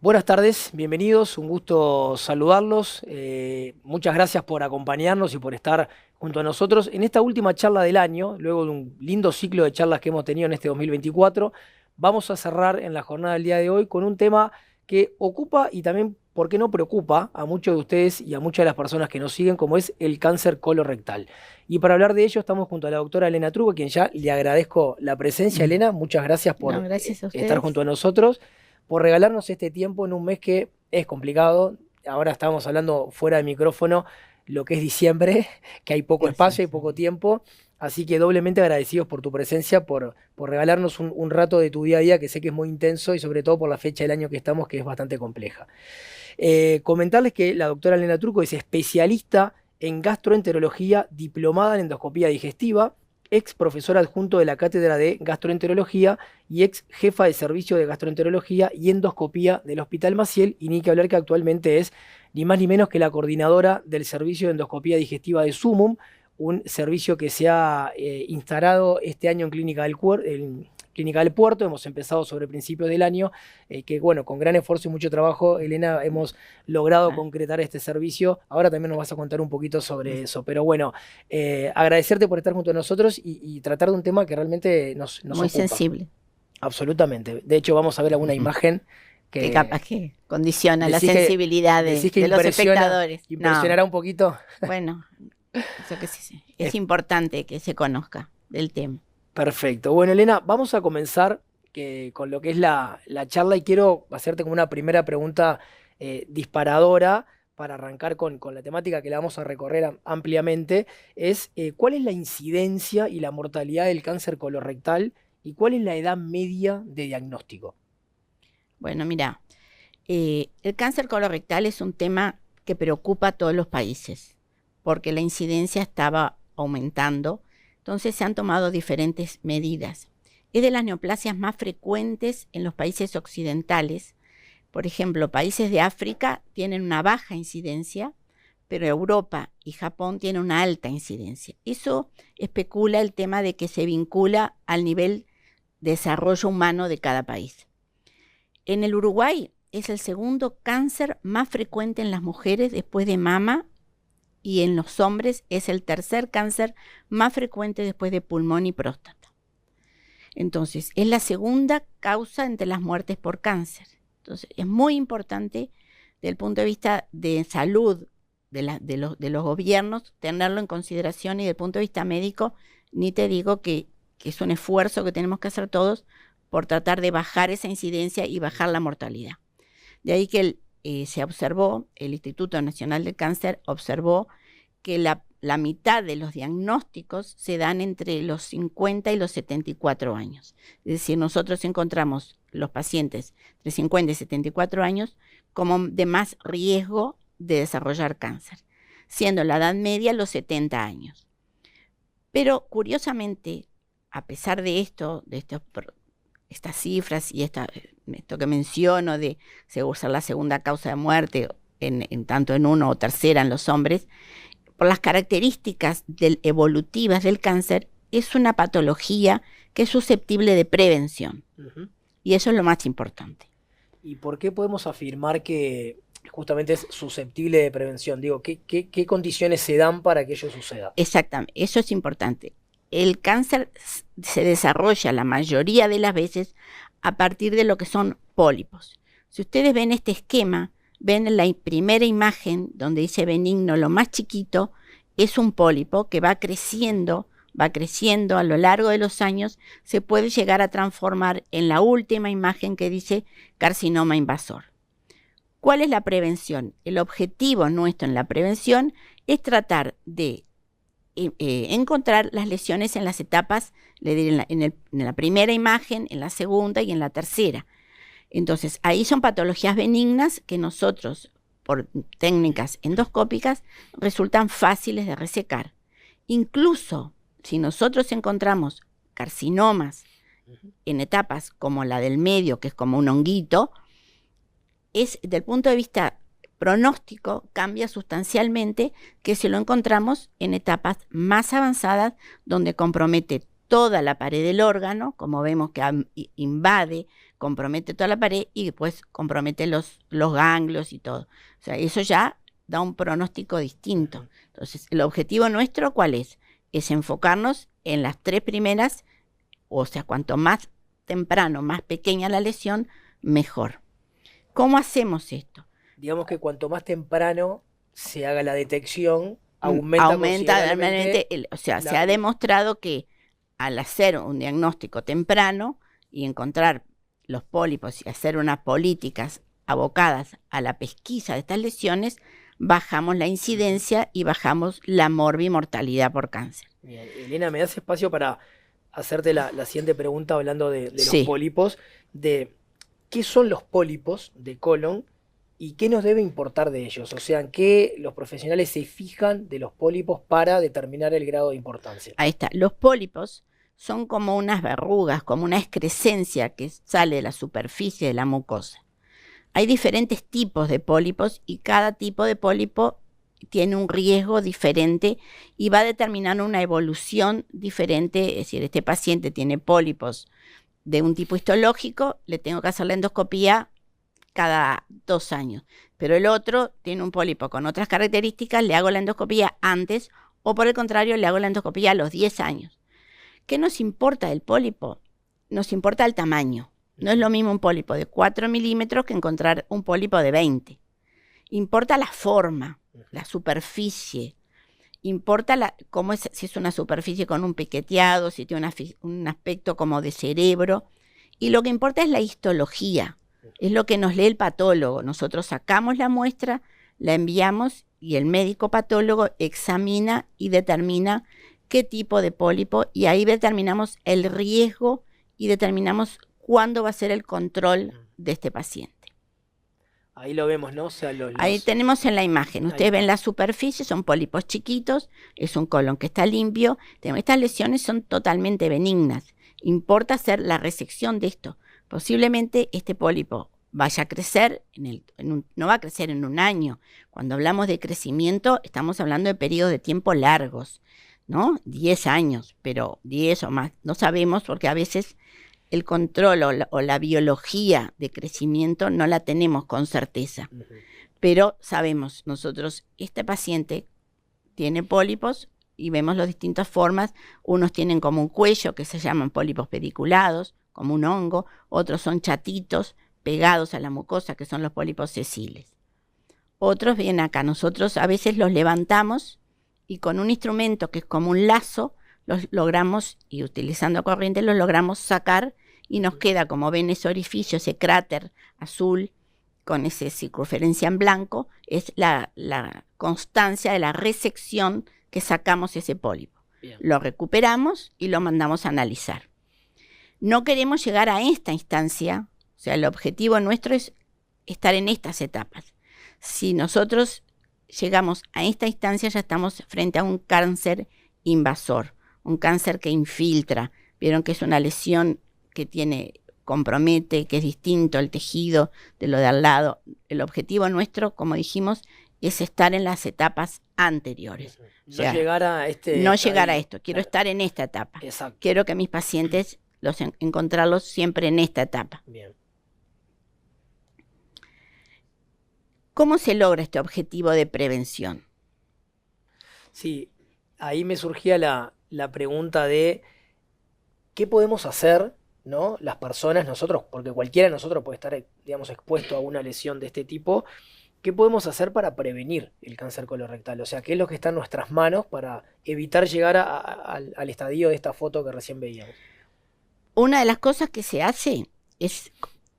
Buenas tardes, bienvenidos, un gusto saludarlos. Muchas gracias por acompañarnos y por estar junto a nosotros en esta última charla del año, luego de un lindo ciclo de charlas que hemos tenido en este 2024. Vamos a cerrar en la jornada del día de hoy con un tema que ocupa y también, ¿por qué no preocupa a muchos de ustedes y a muchas de las personas que nos siguen, como es el cáncer colorectal? Y para hablar de ello estamos junto a la doctora Elena Truba, a quien ya le agradezco la presencia. Elena, muchas gracias No, por gracias a estar ustedes. junto a nosotros, por regalarnos este tiempo en un mes que es complicado. Ahora estamos hablando fuera de micrófono, lo que es diciembre, que hay poco espacio, hay Exacto. poco tiempo. Así que doblemente agradecidos por tu presencia, por regalarnos un rato de tu día a día, que sé que es muy intenso y sobre todo por la fecha del año que estamos, que es bastante compleja. Comentarles que la doctora Elena Truco es especialista en gastroenterología, diplomada en endoscopía digestiva, ex profesor adjunto de la Cátedra de Gastroenterología y ex jefa de servicio de gastroenterología y endoscopía del Hospital Maciel, y ni que hablar que actualmente es ni más ni menos que la coordinadora del servicio de endoscopía digestiva de Sumum, un servicio que se ha instalado este año en Clínica del Puerto. Hemos empezado sobre principios del año, que bueno, con gran esfuerzo y mucho trabajo, Elena, hemos logrado Ah, concretar este servicio. Ahora también nos vas a contar un poquito sobre eso, pero bueno, agradecerte por estar junto a nosotros y tratar de un tema que realmente nos muy ocupa. sensible, Absolutamente. De hecho, vamos a ver alguna imagen que que capaz que condiciona la decís que, sensibilidad decís que de los impresiona, espectadores. No, impresionará un poquito. bueno, eso que sí, Es es importante que se conozca del tema. perfecto. Bueno, Elena, vamos a comenzar con lo que es la charla, y quiero hacerte como una primera pregunta disparadora para arrancar con la temática que la vamos a recorrer ampliamente. Es ¿cuál es la incidencia y la mortalidad del cáncer colorectal y cuál es la edad media de diagnóstico? Bueno, mira, el cáncer colorectal es un tema que preocupa a todos los países, porque la incidencia estaba aumentando, entonces se han tomado diferentes medidas. Es de las neoplasias más frecuentes en los países occidentales. Por ejemplo, países de África tienen una baja incidencia, pero Europa y Japón tienen una alta incidencia. Eso especula el tema de que se vincula al nivel de desarrollo humano de cada país. En el Uruguay es el segundo cáncer más frecuente en las mujeres después de mama, y en los hombres es el tercer cáncer más frecuente después de pulmón y próstata. Entonces, es la segunda causa entre las muertes por cáncer. Entonces, es muy importante desde el punto de vista de salud de los gobiernos tenerlo en consideración, y desde el punto de vista médico, ni te digo que es un esfuerzo que tenemos que hacer todos por tratar de bajar esa incidencia y bajar la mortalidad. De ahí que se observó, el Instituto Nacional del Cáncer observó que la mitad de los diagnósticos se dan entre los 50 y los 74 años. Es decir, nosotros encontramos los pacientes de 50 y 74 años como de más riesgo de desarrollar cáncer, siendo la edad media los 70 años. Pero curiosamente, a pesar de esto, estas cifras y esto que menciono de ser la segunda causa de muerte tanto en uno o tercera en los hombres, por las características evolutivas del cáncer, es una patología que es susceptible de prevención. Ujú. Y eso es lo más importante. ¿Y por qué podemos afirmar que justamente es susceptible de prevención? Digo, ¿qué condiciones se dan para que ello suceda? Exactamente, eso es importante. El cáncer se desarrolla la mayoría de las veces a partir de lo que son pólipos. Si ustedes ven este esquema, ven la primera imagen donde dice benigno, lo más chiquito, es un pólipo que va creciendo a lo largo de los años, se puede llegar a transformar en la última imagen que dice carcinoma invasor. ¿Cuál es la prevención? El objetivo nuestro en la prevención es tratar de encontrar las lesiones en las etapas, le diré, en la primera imagen, en la segunda y en la tercera. Entonces, ahí son patologías benignas que nosotros, por técnicas endoscópicas, resultan fáciles de resecar. Incluso si nosotros encontramos carcinomas en etapas como la del medio, que es como un honguito, desde el punto de vista pronóstico cambia sustancialmente que si lo encontramos en etapas más avanzadas, donde compromete toda la pared del órgano, como vemos que invade compromete toda la pared y después compromete los ganglios y todo. O sea, eso ya da un pronóstico distinto. Entonces, el objetivo nuestro, ¿cuál es? Es enfocarnos en las 3 primeras, o sea, cuanto más temprano, más pequeña la lesión, mejor. ¿Cómo hacemos esto? Digamos que cuanto más temprano se haga la detección, aumenta considerablemente, considerablemente o sea, se ha demostrado que al hacer un diagnóstico temprano y encontrar los pólipos y hacer unas políticas abocadas a la pesquisa de estas lesiones, bajamos la incidencia y bajamos la morbimortalidad por cáncer. Bien, Elena, ¿me das espacio para hacerte la siguiente pregunta hablando de los Sí. pólipos? De qué son los pólipos de colon y qué nos debe importar de ellos. O sea, en qué los profesionales se fijan de los pólipos para determinar el grado de importancia. Ahí está. Los pólipos son como unas verrugas, como una excrescencia que sale de la superficie de la mucosa. Hay diferentes tipos de pólipos y cada tipo de pólipo tiene un riesgo diferente y va a determinar una evolución diferente. Es decir, este paciente tiene pólipos de un tipo histológico, le tengo que hacer la endoscopía cada 2 años. Pero el otro tiene un pólipo con otras características, le hago la endoscopía antes o por el contrario le hago la endoscopía a los 10 años. ¿Qué nos importa del pólipo? Nos importa el tamaño. No es lo mismo un pólipo de 4 milímetros que encontrar un pólipo de 20. Importa la forma, la superficie. Importa cómo es, si es una superficie con un piqueteado, si tiene un aspecto como de cerebro. Y lo que importa es la histología. Es lo que nos lee el patólogo. Nosotros sacamos la muestra, la enviamos y el médico patólogo examina y determina qué tipo de pólipo y ahí determinamos el riesgo y determinamos cuándo va a ser el control de este paciente. Ahí lo vemos, ¿no? O sea, Ahí tenemos en la imagen. Ustedes ven la superficie, son pólipos chiquitos, es un colon que está limpio. Estas lesiones son totalmente benignas. Importa hacer la resección de esto. Posiblemente este pólipo vaya a crecer, no va a crecer en 1 año. Cuando hablamos de crecimiento, estamos hablando de periodos de tiempo largos, ¿no? 10 años, pero 10 o más. No sabemos porque a veces el control o la biología de crecimiento no la tenemos con certeza. Pero sabemos nosotros, este paciente tiene pólipos y vemos las distintas formas. Unos tienen como un cuello que se llaman pólipos pediculados, como un hongo. Otros son chatitos pegados a la mucosa, que son los pólipos sesiles. Otros vienen acá. Nosotros a veces los levantamos y con un instrumento que es como un lazo, los logramos, y utilizando corriente los logramos sacar y nos queda, como ven, ese orificio, ese cráter azul con esa circunferencia en blanco, es la constancia de la resección que sacamos ese pólipo. Bien. Lo recuperamos y lo mandamos a analizar. No queremos llegar a esta instancia, o sea, el objetivo nuestro es estar en estas etapas. Si nosotros llegamos a esta instancia, ya estamos frente a un cáncer invasor, un cáncer que infiltra. Vieron que es una lesión que compromete, que es distinto el tejido de lo de al lado. El objetivo nuestro, como dijimos, es estar en las etapas anteriores. No, o sea, llegar a no llegar a esto, quiero estar en esta etapa. Exacto. Quiero que mis pacientes encontrarlos siempre en esta etapa. Bien. ¿Cómo se logra este objetivo de prevención? Sí, ahí me surgía la pregunta de ¿qué podemos hacer, ¿no? Las personas, nosotros, porque cualquiera de nosotros puede estar, digamos, expuesto a una lesión de este tipo. ¿Qué podemos hacer para prevenir el cáncer colorectal? O sea, ¿qué es lo que está en nuestras manos para evitar llegar al estadio de esta foto que recién veíamos? Una de las cosas que se hace es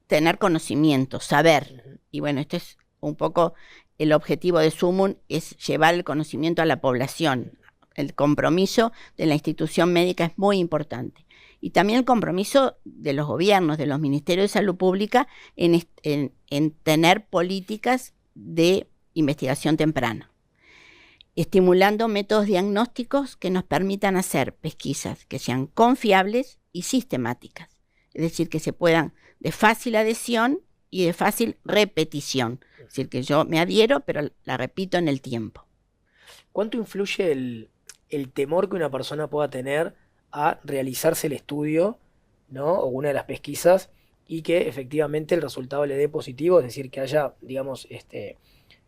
tener conocimiento, saber. Y bueno, esto es un poco el objetivo de Sumum, es llevar el conocimiento a la población. El compromiso de la institución médica es muy importante. Y también el compromiso de los gobiernos, de los ministerios de salud pública en tener políticas de investigación temprana, estimulando métodos diagnósticos que nos permitan hacer pesquisas que sean confiables y sistemáticas, es decir, que se puedan de fácil adhesión y de fácil repetición, es decir, que yo me adhiero pero la repito en el tiempo. ¿Cuánto influye el temor que una persona pueda tener a realizarse el estudio, ¿no? O una de las pesquisas y que efectivamente el resultado le dé positivo, es decir, que haya, digamos,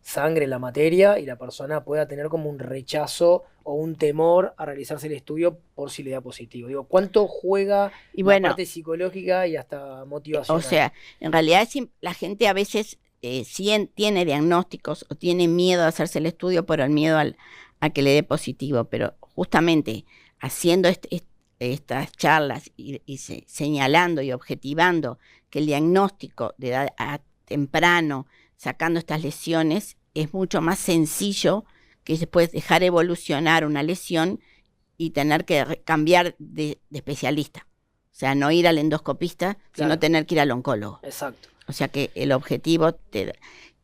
sangre en la materia y la persona pueda tener como un rechazo o un temor a realizarse el estudio por si le da positivo. Digo, ¿cuánto juega Y la bueno, parte psicológica y hasta o motivacional? sea, en realidad la gente a veces tiene diagnósticos o tiene miedo a hacerse el estudio por el miedo a que le dé positivo, pero justamente haciendo estas charlas y señalando y objetivando que el diagnóstico de edad temprano, sacando estas lesiones, es mucho más sencillo que después dejar evolucionar una lesión y tener que cambiar de especialista. O sea, no ir al endoscopista, sino Claro, tener que ir al oncólogo. exacto. O sea que el objetivo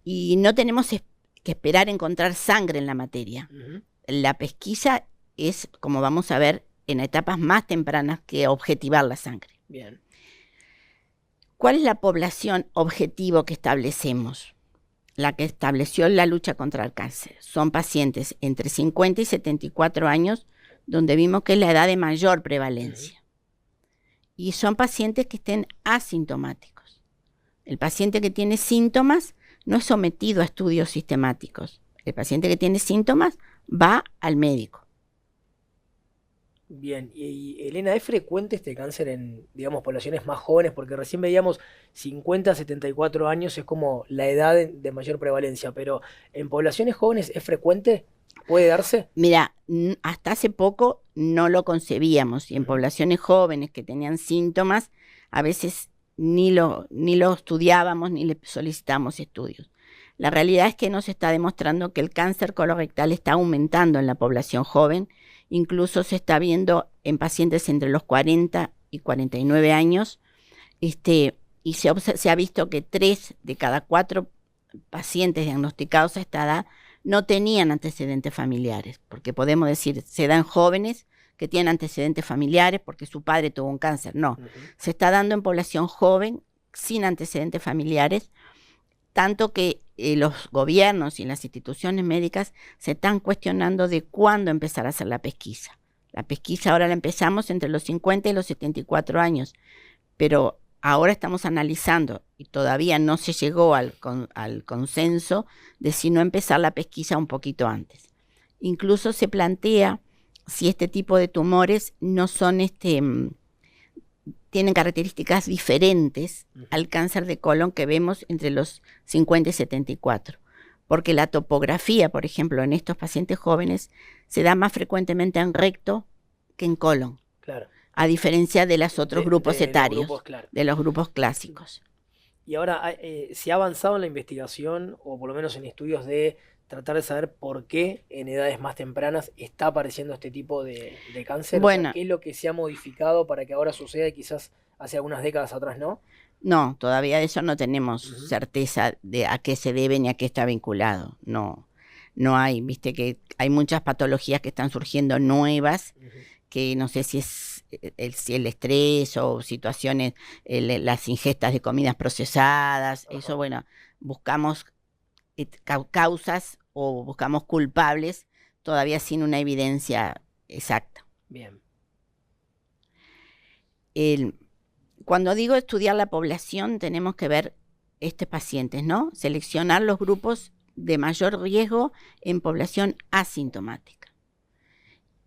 y no tenemos que esperar encontrar sangre en la materia. Ujú. La pesquisa es, como vamos a ver, en etapas más tempranas que objetivar la sangre. Bien. ¿Cuál es la población objetivo que establecemos? La que estableció la lucha contra el cáncer. Son pacientes entre 50 y 74 años, donde vimos que es la edad de mayor prevalencia. Y son pacientes que estén asintomáticos. El paciente que tiene síntomas no es sometido a estudios sistemáticos. El paciente que tiene síntomas va al médico. Bien, y Elena, ¿es frecuente este cáncer en, digamos, poblaciones más jóvenes? Porque recién veíamos 50 a 74 años es como la edad de mayor prevalencia, pero ¿en poblaciones jóvenes es frecuente? ¿Puede darse? Mira, hasta hace poco no lo concebíamos y en Ujú. poblaciones jóvenes que tenían síntomas, a veces ni lo estudiábamos ni le solicitamos estudios. La realidad es que nos está demostrando que el cáncer colorectal está aumentando en la población joven, incluso se está viendo en pacientes entre los 40 y 49 años, y se ha visto que 3 de cada 4 pacientes diagnosticados a esta edad no tenían antecedentes familiares, porque podemos decir, se dan jóvenes que tienen antecedentes familiares porque su padre tuvo un cáncer. No, Ujú. se está dando en población joven sin antecedentes familiares, tanto que los gobiernos y las instituciones médicas se están cuestionando de cuándo empezar a hacer la pesquisa. La pesquisa ahora la empezamos entre los 50 y los 74 años, pero ahora estamos analizando y todavía no se llegó al consenso de si no empezar la pesquisa un poquito antes. Incluso se plantea si este tipo de tumores no son tienen características diferentes al cáncer de colon que vemos entre los 50 y 74. Porque la topografía, por ejemplo, en estos pacientes jóvenes se da más frecuentemente en recto que en colon, Claro. a diferencia de los otros grupos De los etarios, grupos, claro. de los grupos clásicos. Y ahora, ¿se ha avanzado en la investigación o por lo menos en estudios de tratar de saber por qué en edades más tempranas está apareciendo este tipo de cáncer? O sea, Bueno, ¿qué es lo que se ha modificado para que ahora suceda y quizás hace algunas décadas atrás no? no, todavía de eso no tenemos Ujú. certeza de a qué se debe ni a qué está vinculado. No, no hay, viste que hay muchas patologías que están surgiendo nuevas, Ujú. que no sé si el estrés o situaciones, las ingestas de comidas procesadas, Ajá. eso, bueno, buscamos causas o buscamos culpables todavía sin una evidencia exacta. Bien. El, Cuando digo estudiar la población, tenemos que ver pacientes, ¿no? Seleccionar los grupos de mayor riesgo en población asintomática.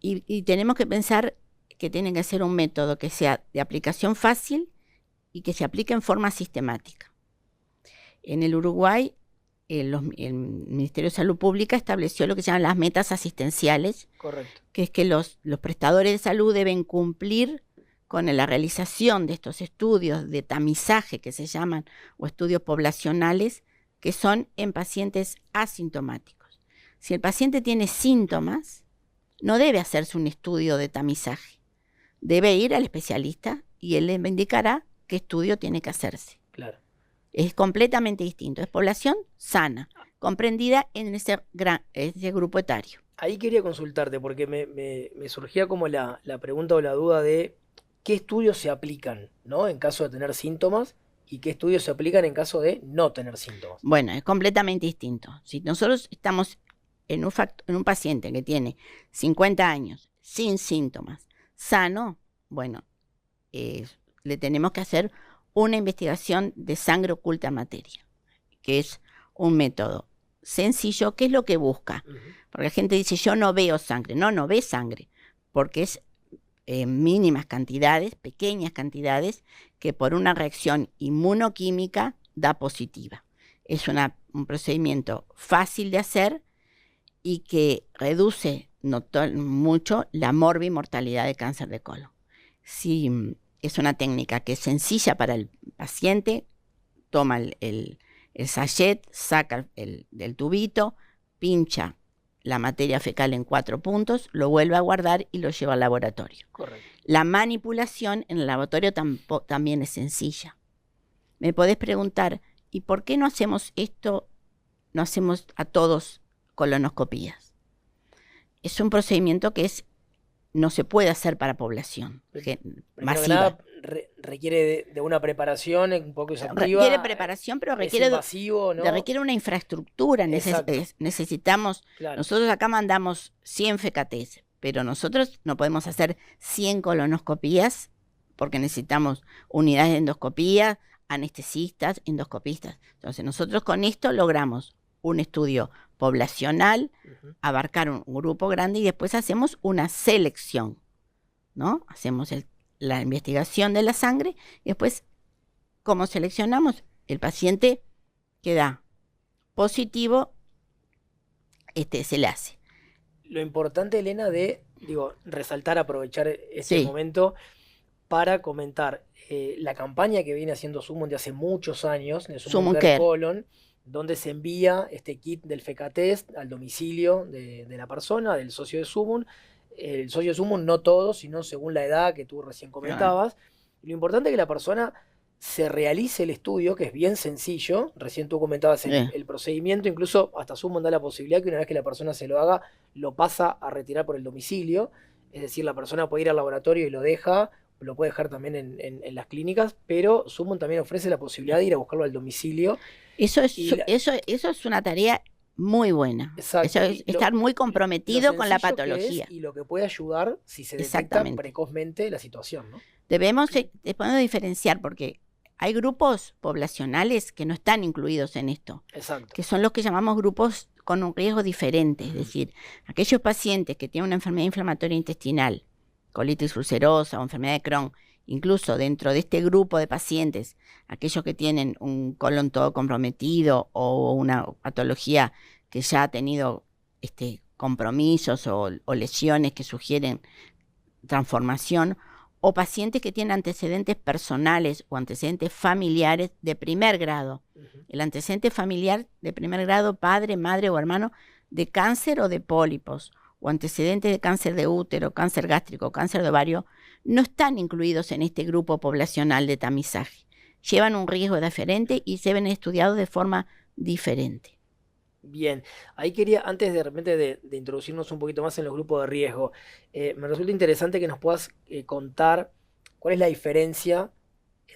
Y tenemos que pensar que tiene que ser un método que sea de aplicación fácil y que se aplique en forma sistemática. En el Uruguay, el Ministerio de Salud Pública estableció lo que se llaman las metas asistenciales, Correcto. que es que los prestadores de salud deben cumplir con la realización de estos estudios de tamizaje que se llaman, o estudios poblacionales, que son en pacientes asintomáticos. Si el paciente tiene síntomas, no debe hacerse un estudio de tamizaje. Debe ir al especialista y él le indicará qué estudio tiene que hacerse. Claro. Es completamente distinto. Es población sana, comprendida en ese grupo etario. Ahí quería consultarte porque me surgía como la pregunta o la duda de qué estudios se aplican, ¿no? En caso de tener síntomas y qué estudios se aplican en caso de no tener síntomas. Bueno, es completamente distinto. Si nosotros estamos en un paciente que tiene 50 años, sin síntomas, sano, bueno, le tenemos que hacer una investigación de sangre oculta en materia, que es un método sencillo. ¿Qué es lo que busca? Porque la gente dice, yo no veo sangre. No ve sangre, porque es mínimas cantidades, pequeñas cantidades, que por una reacción inmunoquímica da positiva. Es un procedimiento fácil de hacer y que reduce mucho la morbimortalidad de cáncer de colon. Sí, es una técnica que es sencilla para el paciente, toma el sachet, saca del tubito, pincha la materia fecal en 4 puntos, lo vuelve a guardar y lo lleva al laboratorio. Correcto. La manipulación en el laboratorio también es sencilla. Me podés preguntar, ¿y por qué no hacemos esto, no hacemos a todos colonoscopías? Es un procedimiento que no se puede hacer para población masiva. Requiere de una preparación un poco exhaustiva. Requiere preparación, pero requiere, invasivo, ¿no? requiere una infraestructura. Necesitamos, claro. Nosotros acá mandamos 100 FKTs, pero nosotros no podemos hacer 100 colonoscopías porque necesitamos unidades de endoscopía, anestesistas, endoscopistas. Entonces nosotros con esto logramos un estudio poblacional, abarcar un grupo grande y después hacemos una selección, ¿no? Hacemos la investigación de la sangre y después, ¿cómo seleccionamos? El paciente que da positivo, se le hace. Lo importante, Elena, resaltar, aprovechar este momento para comentar la campaña que viene haciendo Summon de hace muchos años, de Summon Care Colon, donde se envía este kit del FK-test al domicilio de la persona, del socio de Summon. El socio de Summon, no todos, sino según la edad que tú recién comentabas. Lo importante es que la persona se realice el estudio, que es bien sencillo. Recién tú comentabas el procedimiento, incluso hasta Summon da la posibilidad que una vez que la persona se lo haga, lo pasa a retirar por el domicilio. Es decir, la persona puede ir al laboratorio y lo deja, lo puede dejar también en las clínicas, pero Summon también ofrece la posibilidad de ir a buscarlo al domicilio. Eso es una tarea muy buena. Exacto. Eso es estar muy comprometido con la patología. Y lo que puede ayudar si se detecta precozmente la situación, ¿no? Debemos diferenciar, porque hay grupos poblacionales que no están incluidos en esto. Exacto. Que son los que llamamos grupos con un riesgo diferente. Es decir, aquellos pacientes que tienen una enfermedad inflamatoria intestinal, colitis ulcerosa o enfermedad de Crohn, incluso dentro de este grupo de pacientes, aquellos que tienen un colon todo comprometido o una patología que ya ha tenido compromisos o lesiones que sugieren transformación, o pacientes que tienen antecedentes personales o antecedentes familiares de primer grado. El antecedente familiar de primer grado, padre, madre o hermano, de cáncer o de pólipos, o antecedentes de cáncer de útero, cáncer gástrico, cáncer de ovario, no están incluidos en este grupo poblacional de tamizaje. Llevan un riesgo diferente y se ven estudiados de forma diferente. Bien, ahí quería, antes de repente de introducirnos un poquito más en los grupos de riesgo, me resulta interesante que nos puedas contar cuál es la diferencia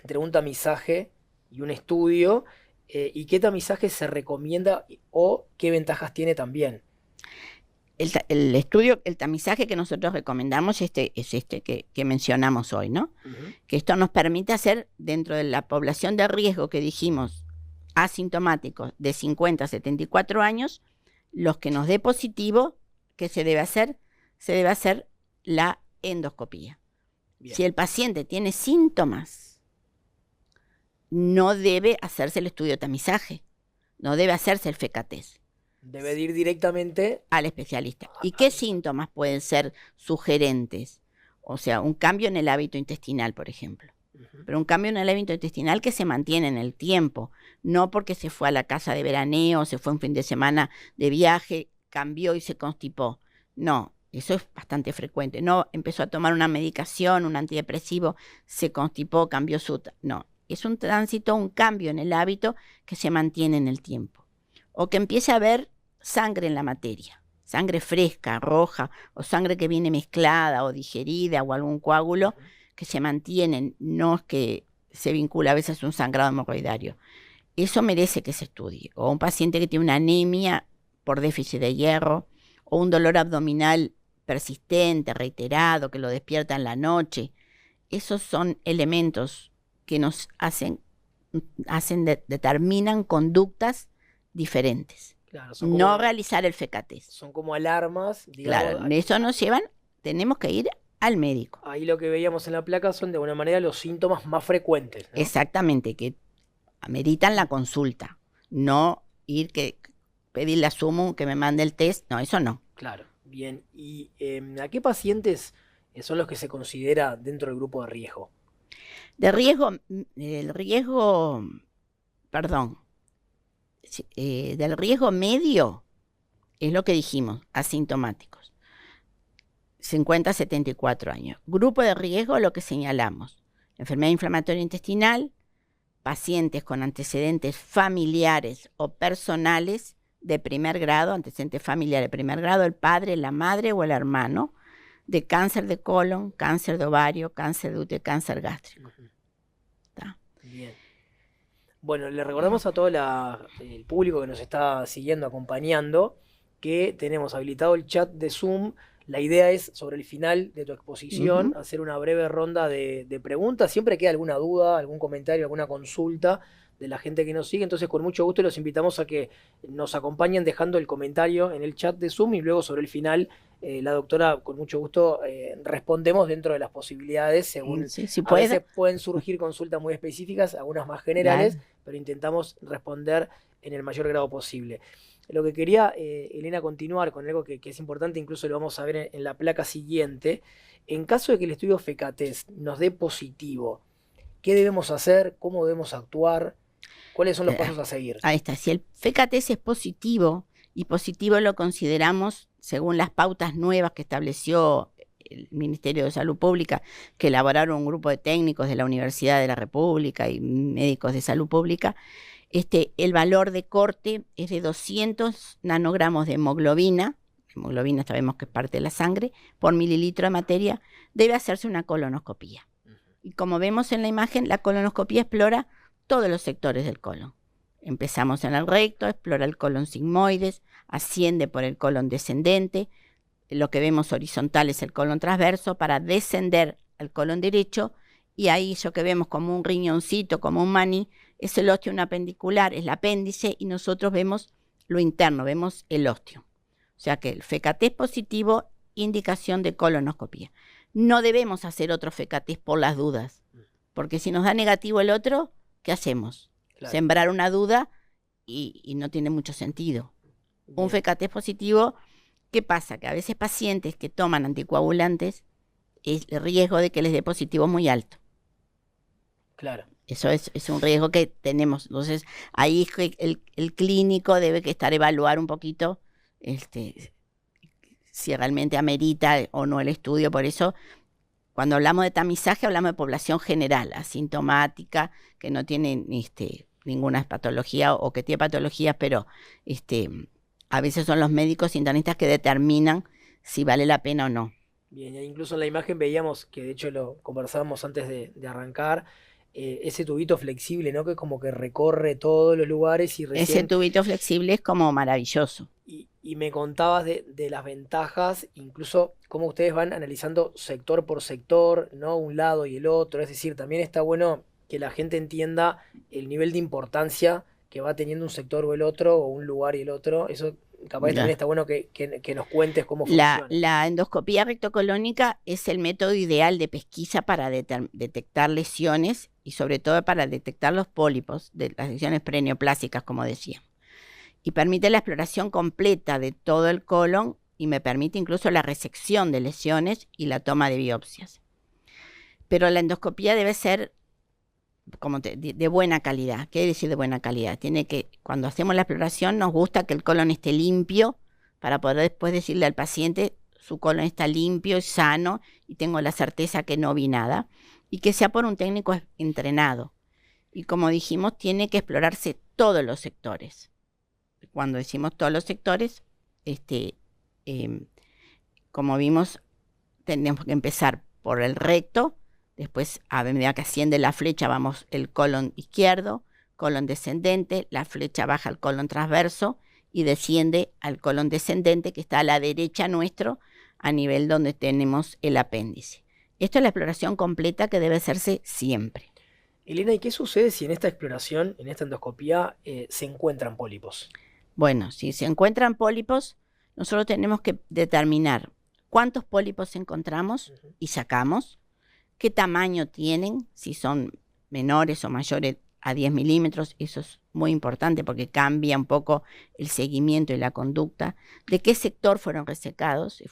entre un tamizaje y un estudio, y qué tamizaje se recomienda o qué ventajas tiene también. El estudio, el tamizaje que nosotros recomendamos es este que mencionamos hoy, ¿no? Que esto nos permite hacer dentro de la población de riesgo que dijimos, asintomáticos de 50 a 74 años, los que nos dé positivo, ¿qué se debe hacer? Se debe hacer la endoscopía. Bien. Si el paciente tiene síntomas, no debe hacerse el estudio de tamizaje, no debe hacerse el FK-test. Debe ir directamente al especialista. ¿Y qué síntomas pueden ser sugerentes? O sea, un cambio en el hábito intestinal, por ejemplo. Pero un cambio en el hábito intestinal que se mantiene en el tiempo, no porque se fue a la casa de veraneo, se fue un fin de semana de viaje, cambió y se constipó. No, eso es bastante frecuente. No empezó a tomar una medicación, un antidepresivo, se constipó, cambió no, es un tránsito, un cambio en el hábito que se mantiene en el tiempo. O que empiece a haber sangre en la materia, sangre fresca, roja, o sangre que viene mezclada o digerida o algún coágulo que se mantienen, no es que se vincula a veces a un sangrado hemorroidario. Eso merece que se estudie. O un paciente que tiene una anemia por déficit de hierro, o un dolor abdominal persistente, reiterado, que lo despierta en la noche. Esos son elementos que nos determinan conductas diferentes. Claro, No realizar el FECA-test. Son como alarmas, digamos. Claro, eso nos llevan, tenemos que ir al médico. Ahí lo que veíamos en la placa son de alguna manera los síntomas más frecuentes, ¿no? Exactamente, que ameritan la consulta, no ir pedirle a Sumo que me mande el test, no, eso no. Claro, bien. ¿Y a qué pacientes son los que se considera dentro del grupo de riesgo? Del riesgo, del riesgo medio es lo que dijimos, asintomáticos, 50 a 74 años. Grupo de riesgo, lo que señalamos, enfermedad inflamatoria intestinal, pacientes con antecedentes familiares o personales de primer grado, antecedentes familiares de primer grado, el padre, la madre o el hermano, de cáncer de colon, cáncer de ovario, cáncer de útero, cáncer gástrico. ¿Está? Bien. Bueno, le recordamos a todo el público que nos está siguiendo, acompañando, que tenemos habilitado el chat de Zoom. La idea es, sobre el final de tu exposición, hacer una breve ronda de preguntas. Siempre queda alguna duda, algún comentario, alguna consulta de la gente que nos sigue. Entonces, con mucho gusto los invitamos a que nos acompañen dejando el comentario en el chat de Zoom y luego sobre el final, la doctora, con mucho gusto, respondemos dentro de las posibilidades. Según a veces pueden surgir consultas muy específicas, algunas más generales, pero intentamos responder en el mayor grado posible. Lo que quería, Elena, continuar con algo que es importante, incluso lo vamos a ver en la placa siguiente. En caso de que el estudio FECA-test nos dé positivo, ¿qué debemos hacer? ¿Cómo debemos actuar? ¿Cuáles son los pasos a seguir? Ahí está. Si el FECA-test es positivo, y positivo lo consideramos según las pautas nuevas que estableció el Ministerio de Salud Pública, que elaboraron un grupo de técnicos de la Universidad de la República y médicos de salud pública, el valor de corte es de 200 nanogramos de hemoglobina sabemos que es parte de la sangre, por mililitro de materia, debe hacerse una colonoscopía. Y como vemos en la imagen, la colonoscopía explora todos los sectores del colon. Empezamos en el recto, explora el colon sigmoides, asciende por el colon descendente, lo que vemos horizontal es el colon transverso, para descender al colon derecho, y ahí eso que vemos como un riñoncito, como un maní, es el ostium apendicular, es el apéndice, y nosotros vemos lo interno, vemos el ostium. O sea que el FECA-test positivo, indicación de colonoscopía. No debemos hacer otro FECA-test por las dudas, porque si nos da negativo el otro, ¿qué hacemos? Claro. Sembrar una duda y no tiene mucho sentido. Bien. Un FECA-test positivo, ¿qué pasa? Que a veces pacientes que toman anticoagulantes, el riesgo de que les dé positivo es muy alto. Claro. Eso es un riesgo que tenemos. Entonces, ahí el clínico debe que evaluar un poquito si realmente amerita o no el estudio. Por eso, cuando hablamos de tamizaje, hablamos de población general, asintomática, que no tiene ninguna patología o que tiene patologías, pero a veces son los médicos internistas que determinan si vale la pena o no. Bien, incluso en la imagen veíamos, que de hecho lo conversábamos antes de arrancar, ese tubito flexible, ¿no? Que es como que recorre todos los lugares y recién... Ese tubito flexible es como maravilloso. Y me contabas de las ventajas, incluso cómo ustedes van analizando sector por sector, ¿no? Un lado y el otro. Es decir, también está bueno que la gente entienda el nivel de importancia que va teniendo un sector o el otro, o un lugar y el otro. Eso capaz también está bueno que nos cuentes cómo funciona. La endoscopía rectocolónica es el método ideal de pesquisa para detectar lesiones y sobre todo para detectar los pólipos de las lesiones preneoplásicas, como decía. Y permite la exploración completa de todo el colon y me permite incluso la resección de lesiones y la toma de biopsias. Pero la endoscopía debe ser de buena calidad. ¿Qué quiere decir de buena calidad? Cuando hacemos la exploración nos gusta que el colon esté limpio para poder después decirle al paciente su colon está limpio y sano y tengo la certeza que no vi nada, y que sea por un técnico entrenado. Y como dijimos, tiene que explorarse todos los sectores. Cuando decimos todos los sectores, como vimos, tenemos que empezar por el recto. Después, a medida que asciende la flecha, vamos el colon izquierdo, colon descendente, la flecha baja al colon transverso y desciende al colon descendente, que está a la derecha nuestro, a nivel donde tenemos el apéndice. Esto es la exploración completa que debe hacerse siempre. Elena, ¿y qué sucede si en esta exploración, en esta endoscopía, se encuentran pólipos? Bueno, si se encuentran pólipos, nosotros tenemos que determinar cuántos pólipos encontramos Ujú. y sacamos, qué tamaño tienen, si son menores o mayores a 10 milímetros, eso es muy importante porque cambia un poco el seguimiento y la conducta, de qué sector fueron resecados,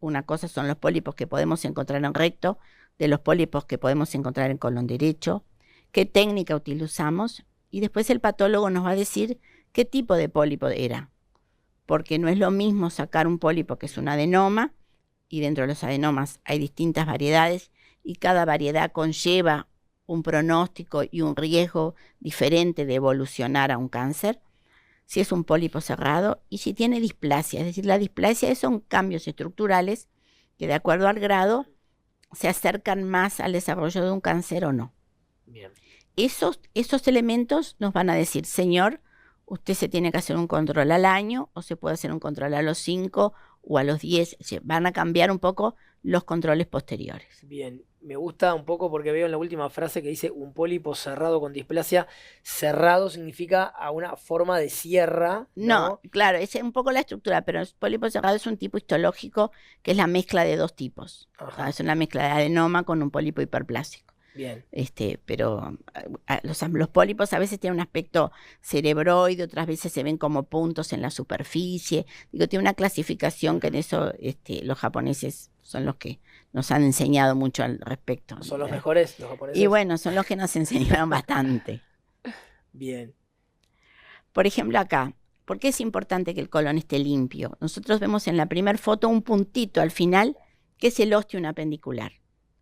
una cosa son los pólipos que podemos encontrar en recto, de los pólipos que podemos encontrar en colon derecho, qué técnica utilizamos, y después el patólogo nos va a decir qué tipo de pólipo era, porque no es lo mismo sacar un pólipo que es un adenoma, y dentro de los adenomas hay distintas variedades, y cada variedad conlleva un pronóstico y un riesgo diferente de evolucionar a un cáncer, si es un pólipo cerrado y si tiene displasia. Es decir, la displasia son cambios estructurales que de acuerdo al grado se acercan más al desarrollo de un cáncer o no. Bien. Esos elementos nos van a decir, señor, usted se tiene que hacer un control al año o se puede hacer un control a los 5 o a los 10. Van a cambiar un poco los controles posteriores. Bien, me gusta un poco porque veo en la última frase que dice un pólipo cerrado con displasia. Cerrado significa a una forma de sierra, No, ¿no? claro, esa es un poco la estructura, pero el pólipo cerrado es un tipo histológico que es la mezcla de dos tipos. Ajá. Es una mezcla de adenoma con un pólipo hiperplásico. Bien. Pero los pólipos a veces tienen un aspecto cerebroide, otras veces se ven como puntos en la superficie. Digo, tiene una clasificación que en eso los japoneses son los que nos han enseñado mucho al respecto. ¿Son los mejores, los japoneses? Y bueno, son los que nos enseñaron bastante. Bien. Por ejemplo, acá, ¿por qué es importante que el colon esté limpio? Nosotros vemos en la primera foto un puntito al final, que es el ostium apendicular.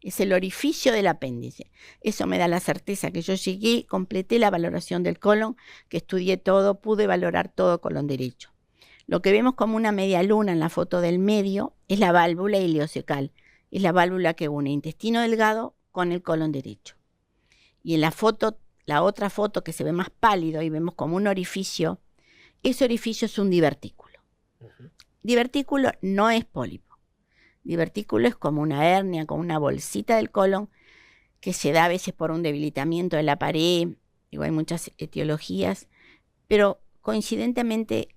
Es el orificio del apéndice. Eso me da la certeza que yo llegué, completé la valoración del colon, que estudié todo, pude valorar todo colon derecho. Lo que vemos como una media luna en la foto del medio es la válvula ileocecal. Es la válvula que une intestino delgado con el colon derecho. Y en la otra foto que se ve más pálido y vemos como un orificio, ese orificio es un divertículo. Ujú. Divertículo no es pólipo. Divertículo es como una hernia, como una bolsita del colon que se da a veces por un debilitamiento de la pared. Digo, hay muchas etiologías, pero coincidentemente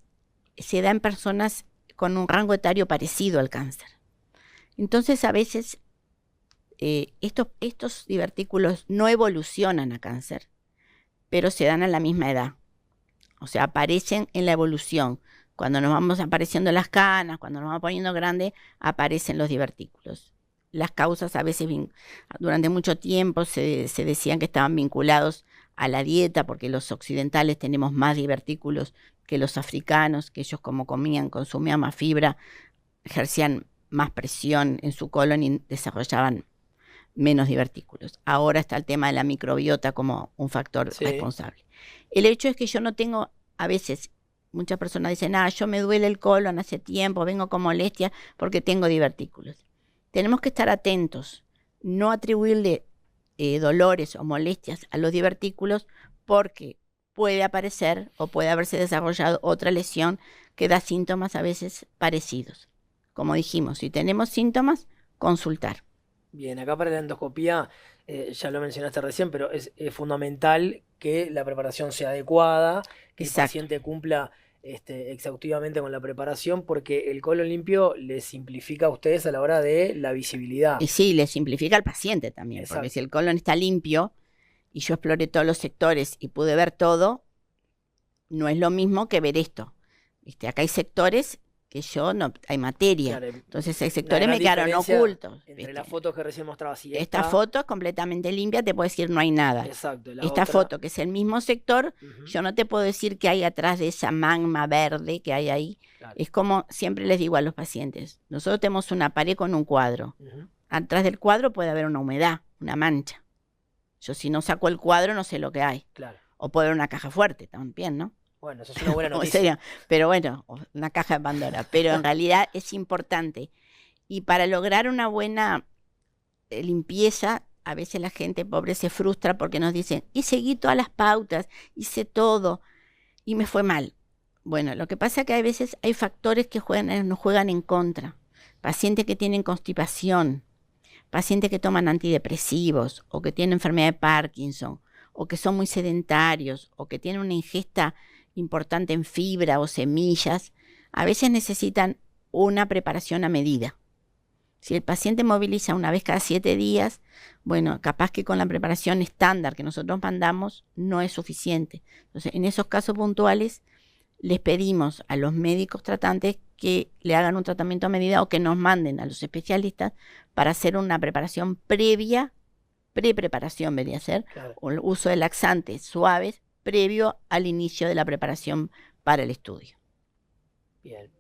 se da en personas con un rango etario parecido al cáncer. Entonces, a veces estos divertículos no evolucionan a cáncer, pero se dan a la misma edad. O sea, aparecen en la evolución. Cuando nos vamos apareciendo las canas, cuando nos vamos poniendo grandes, aparecen los divertículos. Las causas a veces, durante mucho tiempo, se decían que estaban vinculados a la dieta, porque los occidentales tenemos más divertículos que los africanos, que ellos como comían, consumían más fibra, ejercían más presión en su colon y desarrollaban menos divertículos. Ahora está el tema de la microbiota como un factor responsable. El hecho es que yo no tengo, a veces, muchas personas dicen, yo me duele el colon hace tiempo, vengo con molestia porque tengo divertículos. Tenemos que estar atentos, no atribuirle dolores o molestias a los divertículos porque puede aparecer o puede haberse desarrollado otra lesión que da síntomas a veces parecidos. Como dijimos, si tenemos síntomas, consultar. Bien, acá para la endoscopía, ya lo mencionaste recién, pero es fundamental que la preparación sea adecuada, que el Exacto. paciente cumpla exhaustivamente con la preparación, porque el colon limpio les simplifica a ustedes a la hora de la visibilidad. Y sí, le simplifica al paciente también, Exacto. porque si el colon está limpio y yo exploré todos los sectores y pude ver todo, no es lo mismo que ver esto. Acá hay sectores que yo no, hay materia. Claro, Entonces hay una sectores gran me quedaron diferencia ocultos. entre las fotos que recién mostrabas y Esta foto es completamente limpia, te puedo decir no hay nada. Exacto. La Esta otra, foto, que es el mismo sector, ujú, yo no te puedo decir qué hay atrás de esa magma verde que hay ahí. claro. Es como siempre les digo a los pacientes, nosotros tenemos una pared con un cuadro. Ujú. Atrás del cuadro puede haber una humedad, una mancha. Yo si no saco el cuadro no sé lo que hay. Claro. O puede haber una caja fuerte también, ¿no? Bueno, eso es una buena O noticia. sea, pero bueno, una caja de Pandora. Pero en realidad es importante. Y para lograr una buena limpieza, a veces la gente pobre se frustra porque nos dicen, y seguí todas las pautas, hice todo, y me fue mal. Bueno, lo que pasa es que a veces hay factores que nos juegan en contra. Pacientes que tienen constipación, pacientes que toman antidepresivos o que tienen enfermedad de Parkinson o que son muy sedentarios, o que tienen una ingesta importante en fibra o semillas, a veces necesitan una preparación a medida. Si el paciente moviliza una vez cada 7 días, bueno, capaz que con la preparación estándar que nosotros mandamos no es suficiente. Entonces, en esos casos puntuales, les pedimos a los médicos tratantes que le hagan un tratamiento a medida o que nos manden a los especialistas para hacer una preparación previa, pre-preparación debería ser, Claro. o el uso de laxantes suaves previo al inicio de la preparación para el estudio. Bien.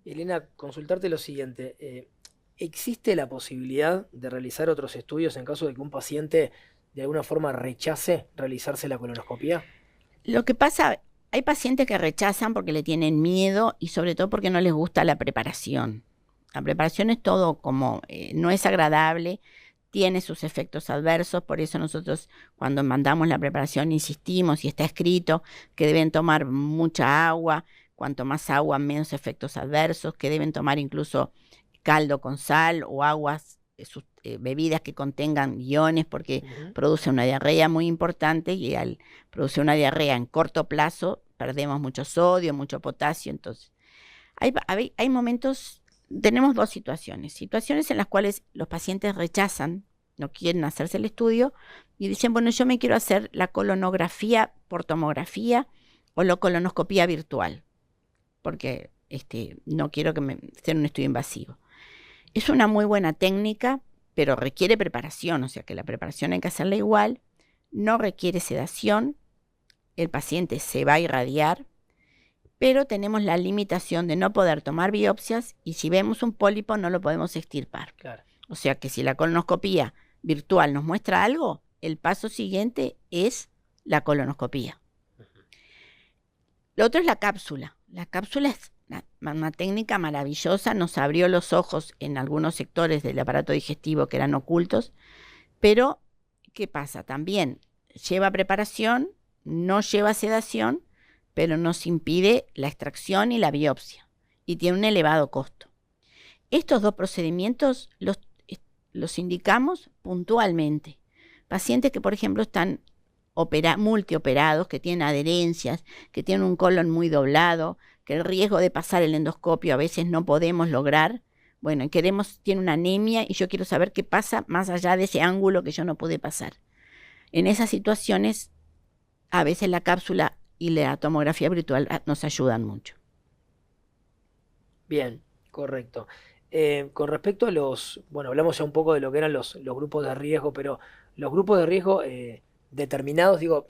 Elena, consultarte lo siguiente. ¿Existe la posibilidad de realizar otros estudios en caso de que un paciente de alguna forma rechace realizarse la colonoscopia? Lo que pasa, hay pacientes que rechazan porque le tienen miedo y sobre todo porque no les gusta la preparación. La preparación es todo como, no es agradable, tiene sus efectos adversos, por eso nosotros cuando mandamos la preparación insistimos y está escrito que deben tomar mucha agua, cuanto más agua menos efectos adversos, que deben tomar incluso caldo con sal o aguas, bebidas que contengan iones porque produce una diarrea muy importante y al producir una diarrea en corto plazo perdemos mucho sodio, mucho potasio. Entonces, hay momentos, tenemos dos situaciones en las cuales los pacientes rechazan, no quieren hacerse el estudio y dicen, bueno, yo me quiero hacer la colonografía por tomografía o la colonoscopía virtual, porque no quiero que sea un estudio invasivo. Es una muy buena técnica, pero requiere preparación, o sea que la preparación hay que hacerla igual, no requiere sedación, el paciente se va a irradiar, pero tenemos la limitación de no poder tomar biopsias y si vemos un pólipo no lo podemos extirpar. Claro. O sea que si la colonoscopía virtual nos muestra algo, el paso siguiente es la colonoscopía. Lo otro es la cápsula. La cápsula es una técnica maravillosa, nos abrió los ojos en algunos sectores del aparato digestivo que eran ocultos, pero ¿qué pasa? También lleva preparación, no lleva sedación, pero nos impide la extracción y la biopsia y tiene un elevado costo. Estos dos procedimientos los indicamos puntualmente. Pacientes que, por ejemplo, están multioperados, que tienen adherencias, que tienen un colon muy doblado, que el riesgo de pasar el endoscopio a veces no podemos lograr. Bueno, tiene una anemia y yo quiero saber qué pasa más allá de ese ángulo que yo no pude pasar. En esas situaciones, a veces la cápsula y la tomografía virtual nos ayudan mucho. Bien, correcto. Con respecto a bueno, hablamos ya un poco de lo que eran los grupos de riesgo, pero los grupos de riesgo determinados, digo,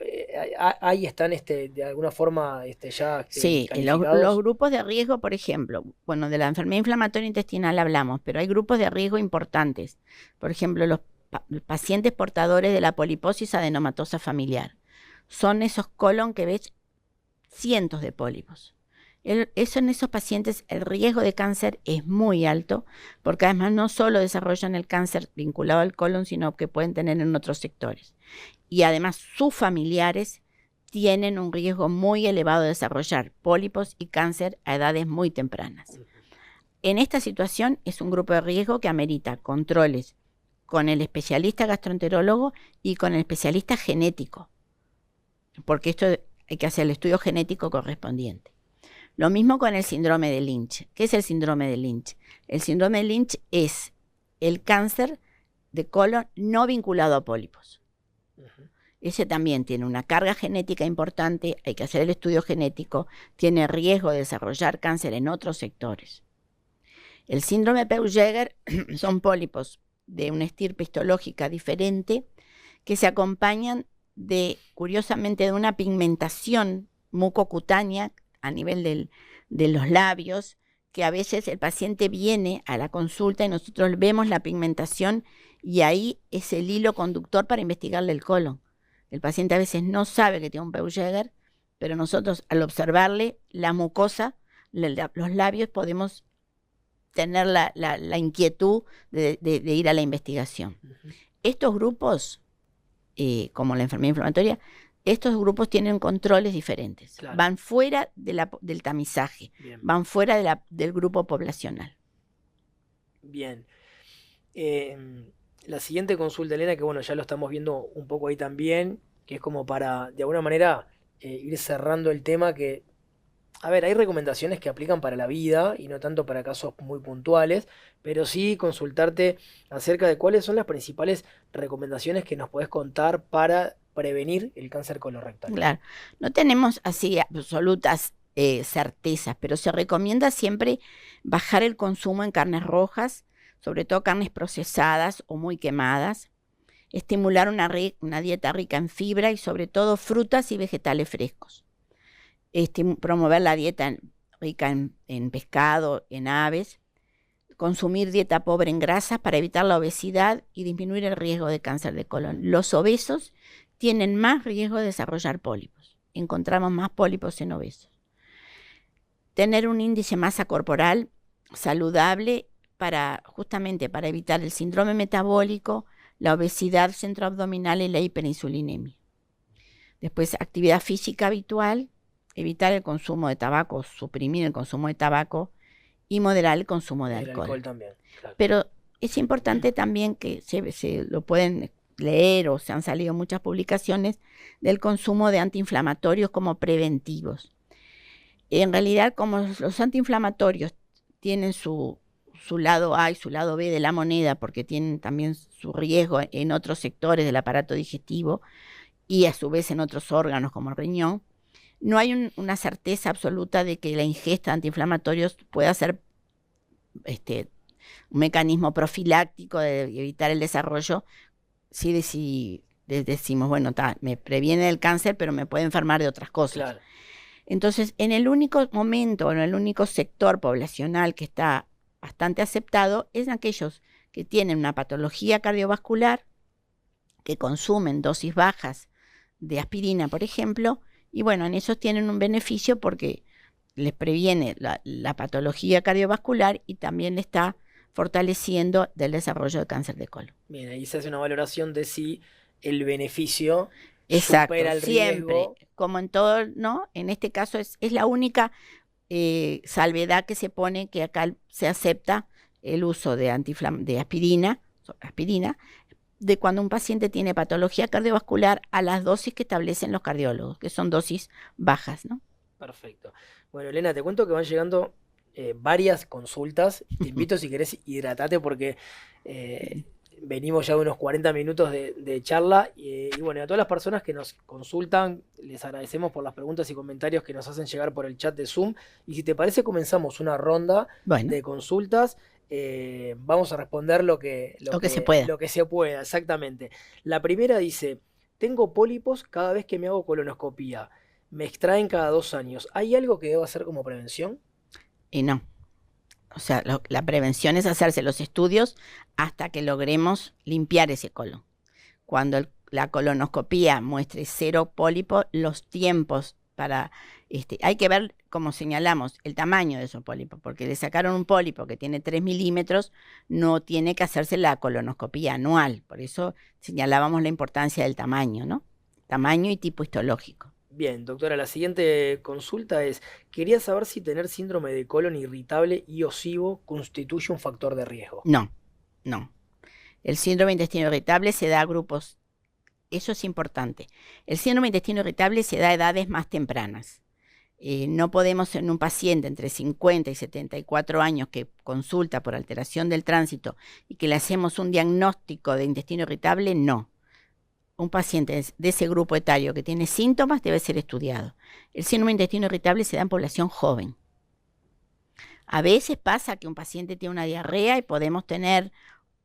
ahí están de alguna forma ya Sí, los calificados. grupos de riesgo, por ejemplo, bueno, de la enfermedad inflamatoria intestinal hablamos, pero hay grupos de riesgo importantes. Por ejemplo, los pacientes portadores de la poliposis adenomatosa familiar. Son esos colon que ves cientos de pólipos. En esos pacientes el riesgo de cáncer es muy alto, porque además no solo desarrollan el cáncer vinculado al colon, sino que pueden tener en otros sectores. Y además sus familiares tienen un riesgo muy elevado de desarrollar pólipos y cáncer a edades muy tempranas. En esta situación es un grupo de riesgo que amerita controles con el especialista gastroenterólogo y con el especialista genético, porque esto hay que hacer el estudio genético correspondiente. Lo mismo con el síndrome de Lynch. ¿Qué es el síndrome de Lynch? El síndrome de Lynch es el cáncer de colon no vinculado a pólipos. Ese también tiene una carga genética importante, hay que hacer el estudio genético, tiene riesgo de desarrollar cáncer en otros sectores. El síndrome de Peutz-Jeghers son pólipos de una estirpe histológica diferente que se acompañan curiosamente, de una pigmentación mucocutánea a nivel de los labios, que a veces el paciente viene a la consulta y nosotros vemos la pigmentación y ahí es el hilo conductor para investigarle el colon. El paciente a veces no sabe que tiene un Peutz-Jeghers, pero nosotros al observarle la mucosa, los labios, podemos tener la inquietud de ir a la investigación. Estos grupos, como la enfermedad inflamatoria, estos grupos tienen controles diferentes. Claro. Van fuera del tamizaje. Bien. Van fuera del grupo poblacional. Bien. La siguiente consulta, Elena, que bueno, ya lo estamos viendo un poco ahí también, que es como para, de alguna manera, ir cerrando el tema que, a ver, hay recomendaciones que aplican para la vida y no tanto para casos muy puntuales, pero sí consultarte acerca de cuáles son las principales recomendaciones que nos podés contar para prevenir el cáncer colorectal. Claro, no tenemos así absolutas certezas, pero se recomienda siempre bajar el consumo en carnes rojas, sobre todo carnes procesadas o muy quemadas, estimular una dieta rica en fibra y sobre todo frutas y vegetales frescos. Promover la dieta rica en pescado, en aves, consumir dieta pobre en grasas para evitar la obesidad y disminuir el riesgo de cáncer de colon. Los obesos tienen más riesgo de desarrollar pólipos. Encontramos más pólipos en obesos. Tener un índice de masa corporal saludable justamente para evitar el síndrome metabólico, la obesidad centroabdominal y la hiperinsulinemia. Después, actividad física habitual, evitar el consumo de tabaco, suprimir el consumo de tabaco y moderar el consumo de El alcohol. alcohol también, claro. Pero es importante también que se lo pueden leer o se han salido muchas publicaciones del consumo de antiinflamatorios como preventivos. En realidad, como los antiinflamatorios tienen su lado A y su lado B de la moneda, porque tienen también su riesgo en otros sectores del aparato digestivo y a su vez en otros órganos como el riñón, no hay una certeza absoluta de que la ingesta de antiinflamatorios pueda ser un mecanismo profiláctico de evitar el desarrollo. Si decimos, bueno, me previene del cáncer, pero me puede enfermar de otras cosas. Claro. Entonces, en el único momento, en el único sector poblacional que está bastante aceptado, es aquellos que tienen una patología cardiovascular, que consumen dosis bajas de aspirina, por ejemplo, y bueno, en esos tienen un beneficio porque les previene la patología cardiovascular y también le está fortaleciendo del desarrollo de cáncer de colon. Bien, ahí se hace una valoración de si el beneficio Exacto, supera el siempre, riesgo. como en todo, ¿no? En este caso es la única salvedad que se pone, que acá se acepta el uso de aspirina, de cuando un paciente tiene patología cardiovascular a las dosis que establecen los cardiólogos, que son dosis bajas, ¿no? Perfecto. Bueno, Elena, te cuento que van llegando varias consultas. Te invito, si querés, hidratate porque venimos ya de unos 40 minutos de charla. Y bueno, a todas las personas que nos consultan, les agradecemos por las preguntas y comentarios que nos hacen llegar por el chat de Zoom. Y si te parece, comenzamos una ronda de consultas. Vamos a responder lo que se pueda. Lo que se pueda, exactamente. La primera dice: tengo pólipos cada vez que me hago colonoscopía. Me extraen cada 2 años. ¿Hay algo que debo hacer como prevención? Y no. O sea, la prevención es hacerse los estudios hasta que logremos limpiar ese colon. Cuando la colonoscopía muestre 0 pólipo, los tiempos para... hay que ver, como señalamos, el tamaño de esos pólipos, porque le sacaron un pólipo que tiene 3 milímetros, no tiene que hacerse la colonoscopía anual. Por eso señalábamos la importancia del tamaño, ¿no? Tamaño y tipo histológico. Bien, doctora, la siguiente consulta es: quería saber si tener síndrome de colon irritable y o SIBO constituye un factor de riesgo. No. El síndrome de intestino irritable se da a grupos, eso es importante. El síndrome de intestino irritable se da a edades más tempranas. No podemos en un paciente entre 50 y 74 años que consulta por alteración del tránsito y que le hacemos un diagnóstico de intestino irritable, no. Un paciente de ese grupo etario que tiene síntomas debe ser estudiado. El síndrome de intestino irritable se da en población joven. A veces pasa que un paciente tiene una diarrea y podemos tener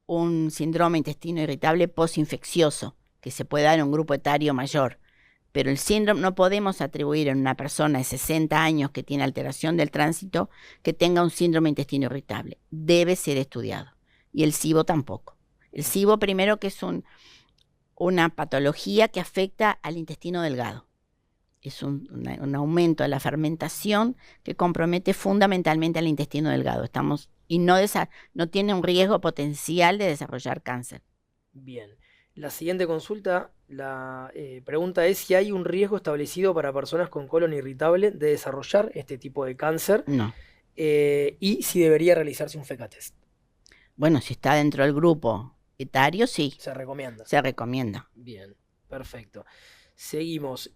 un síndrome de intestino irritable postinfeccioso, que se puede dar en un grupo etario mayor. Pero el síndrome no podemos atribuir en una persona de 60 años que tiene alteración del tránsito que tenga un síndrome de intestino irritable. Debe ser estudiado. Y el SIBO tampoco. El SIBO primero que es una patología que afecta al intestino delgado. Es un aumento de la fermentación que compromete fundamentalmente al intestino delgado. Y no tiene un riesgo potencial de desarrollar cáncer. Bien. La siguiente consulta, la pregunta es si hay un riesgo establecido para personas con colon irritable de desarrollar este tipo de cáncer. No. Y si debería realizarse un FECA test. Bueno, si está dentro del grupo etario, sí. Se recomienda. Se recomienda. Bien, perfecto. Seguimos.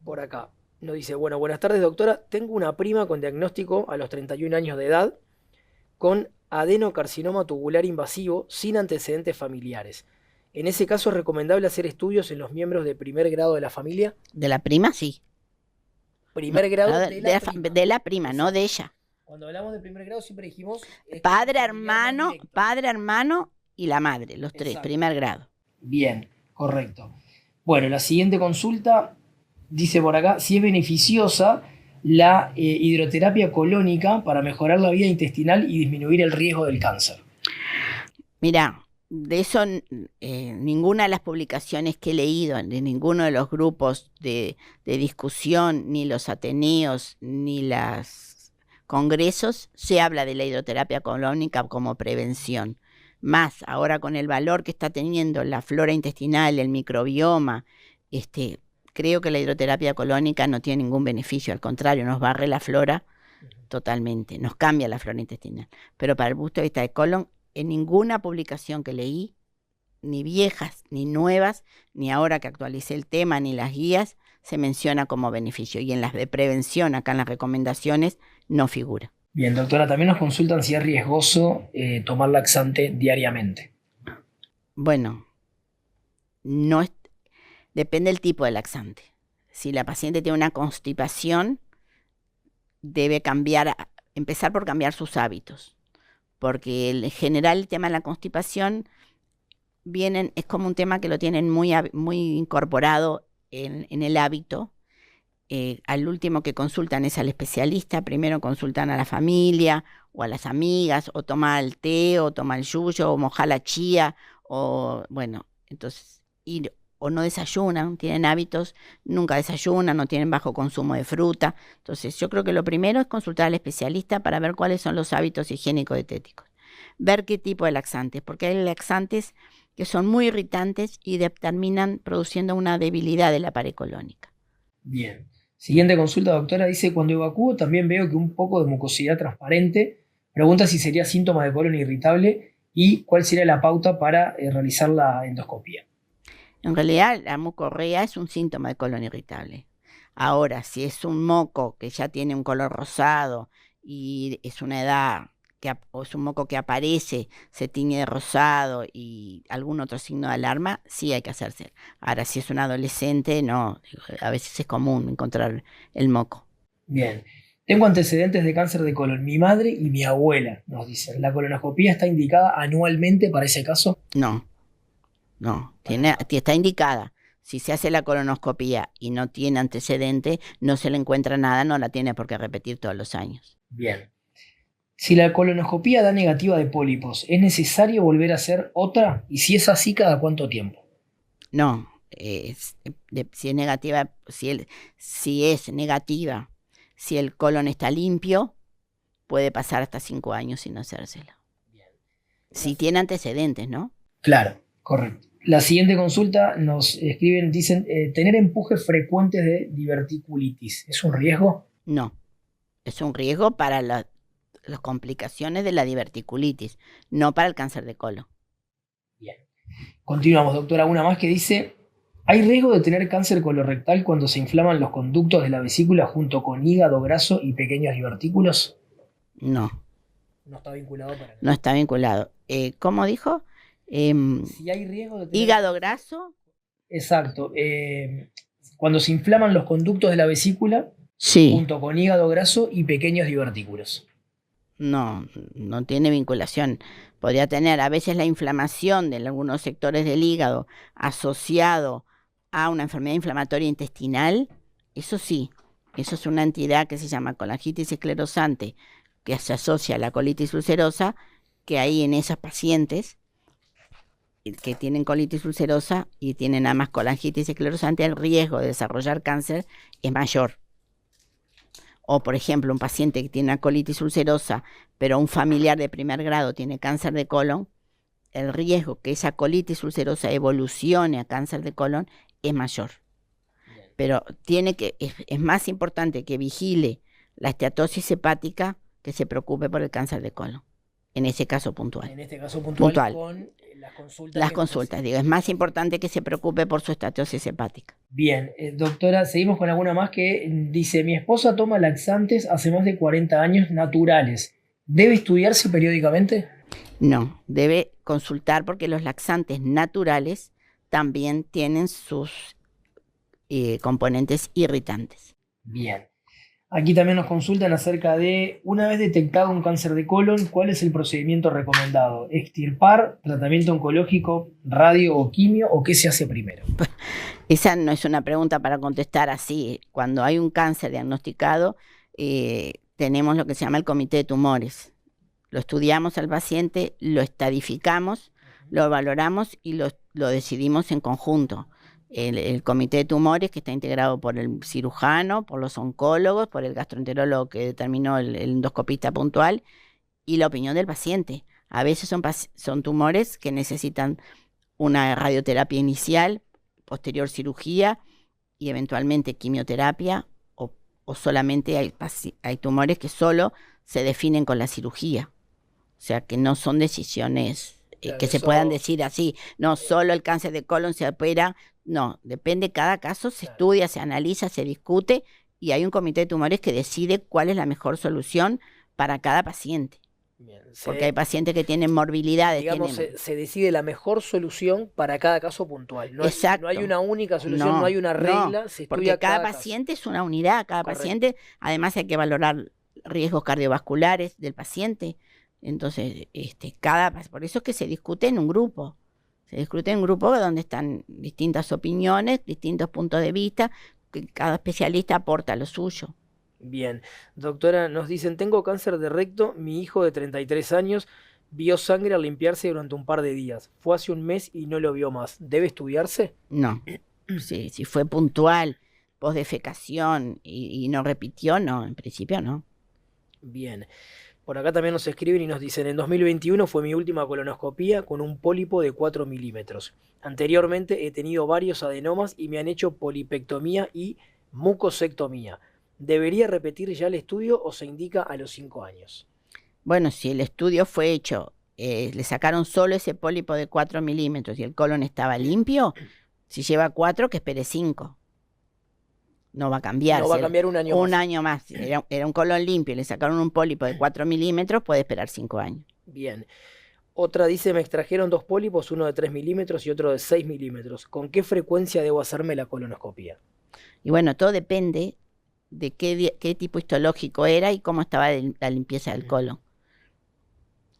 Por acá. Nos dice, bueno, buenas tardes, doctora. Tengo una prima con diagnóstico a los 31 años de edad con adenocarcinoma tubular invasivo sin antecedentes familiares. En ese caso, ¿es recomendable hacer estudios en los miembros de primer grado de la familia? De la prima, sí. No, Primer grado de la prima. de la prima, no de ella. Cuando hablamos de primer grado siempre dijimos Padre, familiar más directo. hermano y la madre, los tres, Exacto. primer grado. Bien, correcto. Bueno, la siguiente consulta dice por acá si es beneficiosa la hidroterapia colónica para mejorar la vía intestinal y disminuir el riesgo del cáncer. Mira, de eso ninguna de las publicaciones que he leído, de ninguno de los grupos de discusión, ni los ateneos, ni los congresos, se habla de la hidroterapia colónica como prevención. Más ahora con el valor que está teniendo la flora intestinal, el microbioma, creo que la hidroterapia colónica no tiene ningún beneficio, al contrario, nos barre la flora totalmente, nos cambia la flora intestinal. Pero para el punto de vista de colon, en ninguna publicación que leí, ni viejas, ni nuevas, ni ahora que actualicé el tema, ni las guías, se menciona como beneficio. Y en las de prevención, acá en las recomendaciones, no figura. Bien, doctora, también nos consultan si es riesgoso tomar laxante diariamente. Bueno, no es, depende del tipo de laxante. Si la paciente tiene una constipación, debe empezar por cambiar sus hábitos. Porque en general el tema de la constipación es como un tema que lo tienen muy incorporado en el hábito. Al último que consultan es al especialista, primero consultan a la familia o a las amigas, o toma el té, o toma el yuyo, o moja la chía, o bueno, entonces, o no desayunan, tienen hábitos, nunca desayunan, no tienen bajo consumo de fruta. Entonces yo creo que lo primero es consultar al especialista para ver cuáles son los hábitos higiénicos dietéticos. Ver qué tipo de laxantes, porque hay laxantes que son muy irritantes y terminan produciendo una debilidad de la pared colónica. Bien. Siguiente consulta, doctora, dice, cuando evacúo también veo que un poco de mucosidad transparente. Pregunta si sería síntoma de colon irritable y cuál sería la pauta para realizar la endoscopia. En realidad, la mucorrea es un síntoma de colon irritable. Ahora, si es un moco que ya tiene un color rosado y es una edad, o es un moco que aparece, se tiñe de rosado y algún otro signo de alarma, sí hay que hacerse. Ahora, si es un adolescente, no. A veces es común encontrar el moco. Bien. Tengo antecedentes de cáncer de colon, mi madre y mi abuela, nos dicen. ¿La colonoscopia está indicada anualmente para ese caso? No. Está indicada. Si se hace la colonoscopía y no tiene antecedente, no se le encuentra nada, no la tiene por qué repetir todos los años. Bien. Si la colonoscopía da negativa de pólipos, ¿es necesario volver a hacer otra? Y si es así, ¿cada cuánto tiempo? No. Si es negativa, si el colon está limpio, puede pasar hasta 5 años sin hacérsela. Bien. Si tiene antecedentes, ¿no? Claro, correcto. La siguiente consulta nos escriben, dicen, tener empujes frecuentes de diverticulitis, ¿es un riesgo? No, es un riesgo para las complicaciones de la diverticulitis, no para el cáncer de colon. Bien. Continuamos, doctora, una más que dice, ¿hay riesgo de tener cáncer colorectal cuando se inflaman los conductos de la vesícula junto con hígado graso y pequeños divertículos? No. No está vinculado para nada. No está vinculado. ¿Cómo dijo? Si hay riesgo de tener... Hígado graso. Exacto. Cuando se inflaman los conductos de la vesícula, sí, junto con hígado graso y pequeños divertículos. No tiene vinculación. Podría tener a veces la inflamación de algunos sectores del hígado asociado a una enfermedad inflamatoria intestinal. Eso sí, eso es una entidad que se llama colangitis esclerosante, que se asocia a la colitis ulcerosa, que ahí en esos pacientes que tienen colitis ulcerosa y tienen además colangitis esclerosante, el riesgo de desarrollar cáncer es mayor. O, por ejemplo, un paciente que tiene una colitis ulcerosa, pero un familiar de primer grado tiene cáncer de colon, el riesgo que esa colitis ulcerosa evolucione a cáncer de colon es mayor. Pero es más importante que vigile la esteatosis hepática que se preocupe por el cáncer de colon. en ese caso puntual. En este caso puntual. Con las consultas, digo, es más importante que se preocupe por su estatosis hepática. Bien, doctora, seguimos con alguna más que dice, mi esposa toma laxantes hace más de 40 años naturales. ¿Debe estudiarse periódicamente? No, debe consultar porque los laxantes naturales también tienen sus componentes irritantes. Bien. Aquí también nos consultan acerca de, una vez detectado un cáncer de colon, ¿cuál es el procedimiento recomendado? ¿Extirpar, tratamiento oncológico, radio o quimio o qué se hace primero? Esa no es una pregunta para contestar así. Cuando hay un cáncer diagnosticado, tenemos lo que se llama el comité de tumores. Lo estudiamos al paciente, lo estadificamos, lo valoramos y lo decidimos en conjunto. El comité de tumores, que está integrado por el cirujano, por los oncólogos, por el gastroenterólogo que determinó el endoscopista puntual, y la opinión del paciente. A veces son tumores que necesitan una radioterapia inicial, posterior cirugía y eventualmente quimioterapia, o solamente hay tumores que solo se definen con la cirugía. O sea, que no son decisiones que se puedan decir así, no, solo el cáncer de colon se opera. No, depende, cada caso se estudia, se analiza, se discute y hay un comité de tumores que decide cuál es la mejor solución para cada paciente. Bien, porque hay pacientes que tienen morbilidades. Digamos, se decide la mejor solución para cada caso puntual. No, exacto. No hay una única solución, no hay una regla. Se porque cada paciente es una unidad, cada paciente, además hay que valorar riesgos cardiovasculares del paciente. Entonces, por eso es que se discute en un grupo. Se discute en un grupo donde están distintas opiniones, distintos puntos de vista, que cada especialista aporta lo suyo. Bien, doctora, nos dicen, tengo cáncer de recto, mi hijo de 33 años vio sangre al limpiarse durante un par de días. Fue hace un mes y no lo vio más. ¿Debe estudiarse? No, si fue puntual, posdefecación y no repitió, no, en principio no. Bien. Por acá también nos escriben y nos dicen, en 2021 fue mi última colonoscopía con un pólipo de 4 milímetros. Anteriormente he tenido varios adenomas y me han hecho polipectomía y mucosectomía. ¿Debería repetir ya el estudio o se indica a los 5 años? Bueno, si el estudio fue hecho, le sacaron solo ese pólipo de 4 milímetros y el colon estaba limpio, si lleva 4, que espere 5. No va a cambiar. No va a cambiar un año más. Un año más. Era un colon limpio y le sacaron un pólipo de 4 milímetros, puede esperar 5 años. Bien. Otra dice, me extrajeron 2 pólipos, uno de 3 milímetros y otro de 6 milímetros. ¿Con qué frecuencia debo hacerme la colonoscopia? Y bueno, todo depende de qué tipo histológico era y cómo estaba la limpieza del colon.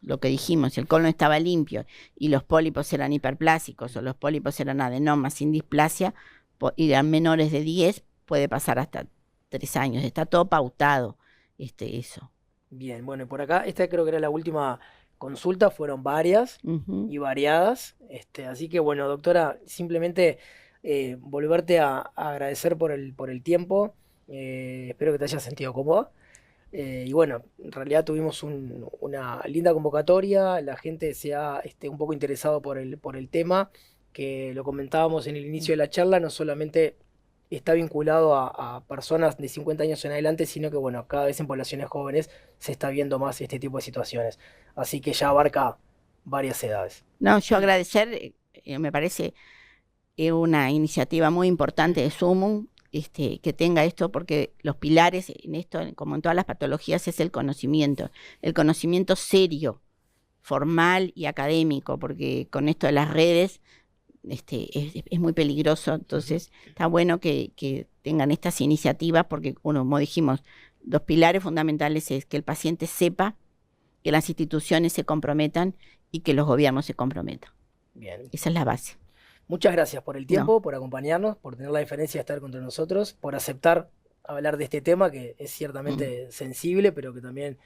Lo que dijimos, si el colon estaba limpio y los pólipos eran hiperplásicos o los pólipos eran adenomas sin displasia y eran menores de 10, puede pasar hasta 3 años. Está todo pautado, eso. Bien, bueno, por acá, esta creo que era la última consulta, fueron varias y variadas. Así que bueno, doctora, simplemente volverte a agradecer por el tiempo. Espero que te hayas sentido cómoda. Y bueno, en realidad tuvimos una linda convocatoria, la gente se ha un poco interesado por el tema, que lo comentábamos en el inicio de la charla, no solamente está vinculado a personas de 50 años en adelante, sino que bueno, cada vez en poblaciones jóvenes se está viendo más este tipo de situaciones. Así que ya abarca varias edades. No, yo agradecer, me parece una iniciativa muy importante de Sumum, que tenga esto, porque los pilares en esto, como en todas las patologías, es el conocimiento serio, formal y académico, porque con esto de las redes es muy peligroso. Entonces está bueno que tengan estas iniciativas, porque como dijimos, los pilares fundamentales es que el paciente sepa, que las instituciones se comprometan y que los gobiernos se comprometan. Bien. Esa es la base. Muchas gracias por el tiempo, por acompañarnos, por tener la diferencia de estar contra nosotros, por aceptar hablar de este tema que es ciertamente sensible, pero que también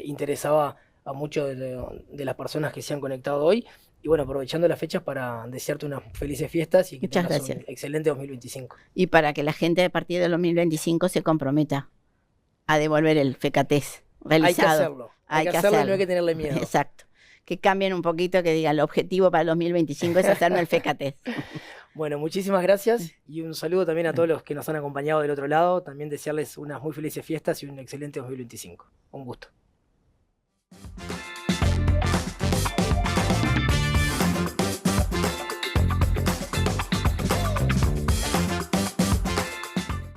interesaba a muchos de las personas que se han conectado hoy. Y bueno, aprovechando las fechas para desearte unas felices fiestas y que tengas un excelente 2025. Y para que la gente a partir del 2025 se comprometa a devolver el FECATES realizado. Hay que hacerlo y no hay que tenerle miedo. Exacto. Que cambien un poquito, que digan, el objetivo para el 2025 es hacerme el FECATES. Bueno, muchísimas gracias y un saludo también a todos los que nos han acompañado del otro lado. También desearles unas muy felices fiestas y un excelente 2025. Un gusto.